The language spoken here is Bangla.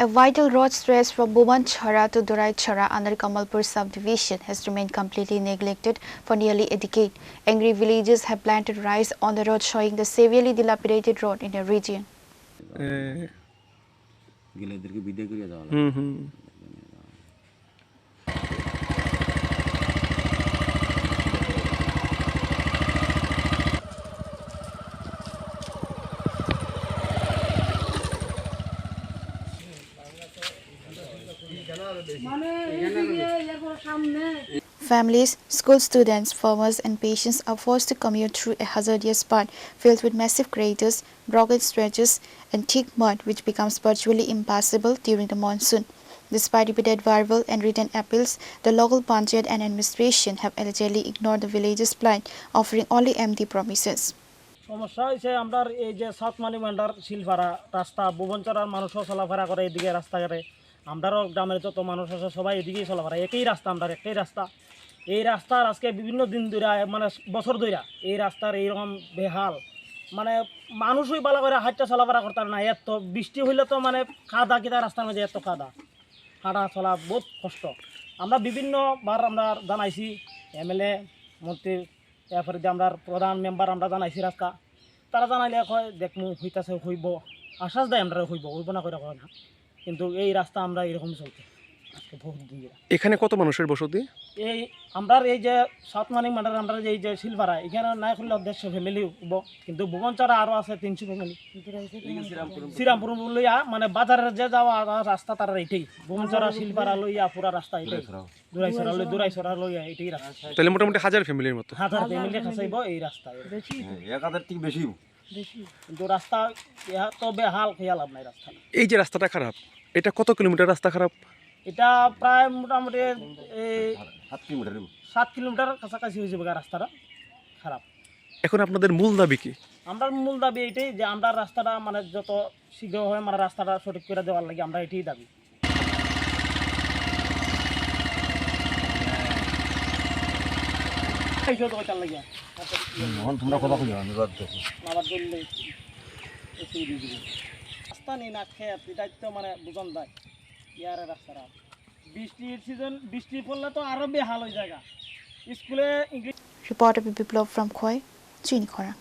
A vital road stretch from Bhubaneswar to Duraichara under Kamalpur subdivision has remained completely neglected for nearly a decade. Angry villagers have planted rice on the road, showing the severely dilapidated road in the region. Families, school students, farmers and patients are forced to commute through a hazardous path filled with massive craters, broken stretches and thick mud which becomes virtually impassable during the monsoon. Despite repeated verbal and written appeals, the local panchayat and administration have allegedly ignored the villagers' plight, offering only empty promises. সমস্যা হয়েছে আমরা এই যে সাউথ মানিমেন্ডার শিলপাড়া রাস্তা ভুবনচরার মানুষও চলাফেরা করে এদিকে রাস্তাঘাটে আমরাও গ্রামের যত মানুষ আছে সবাই এদিকেই চলাফেরা একই রাস্তা আমরা একটাই রাস্তা এই রাস্তার আজকে বিভিন্ন দিন ধরে মানে বছর ধরে এই রাস্তার এইরকম বেহাল মানে মানুষই ভালো করে হাঁটতে চলাফেরা করতে না এত বৃষ্টি হইলে তো মানে কাদা কিদা রাস্তার মধ্যে এত কাদা হাঁটা চলা বহুত কষ্ট আমরা বিভিন্নবার আমরা জানাইছি এমএলএ মন্ত্রী এরপরে যে আমরা প্রধান মেম্বার আমরা জানাইছি রাস্তা তারা জানাইলে কয় দেখমু হইতাছে হইব আশ্বাস দেয় আমরা হইব না করে কয় না কিন্তু এই রাস্তা আমরা এরকম চলতে আজকে বহুত দিন এখানে কত মানুষের বসতি এই আমরা এই যে সাউথ মানিকমান্ডার আমরা এই যে শিলপাড়া এখানে নাই করলে 150 ফ্যামিলি হব কিন্তু ভুবনচরা আরও আছে 300 ফ্যামিলি শ্রীরামপুর লইয়া মানে বাজারের যে যাওয়া রাস্তা তারা এইটাই ভুবনচরা শিলপাড়া লইয়া পুরা রাস্তা এইটাই দুরাইছড়া লইয়া এইটাই রাস্তা তাহলে মোটামুটি 1000 ফ্যামিলির মতো 1000 ফ্যামিলি খাসাইব এই রাস্তায় বেশি 1000 থেকে বেশি কিন্তু রাস্তা তো বেহাল খেয়াল লাভ নাই রাস্তা এই যে রাস্তাটা খারাপ এটা কত কিলোমিটার রাস্তা খারাপ এটা প্রায় মোটামুটি 7 কিলোমিটার কাছাকাছি হয়ে যাবে রাস্তাটা খারাপ এখন আপনাদের মূল দাবি কি আমরা মূল দাবি এটাই যে আমরা রাস্তাটা মানে যত শীঘ্র হয় মানে রাস্তাটা সঠিক করে দেওয়ার লাগে আমরা এটাই দাবি রাস্তা নেই না খেত এটাই তো মানে বুঝন দেয় ইয়ারে রাস্তাটা বৃষ্টির সিজন বৃষ্টি পড়লে তো আরো বেহাল হয়ে জায়গা স্কুলে English Reporter Biplov from Khoi, Chini Khora.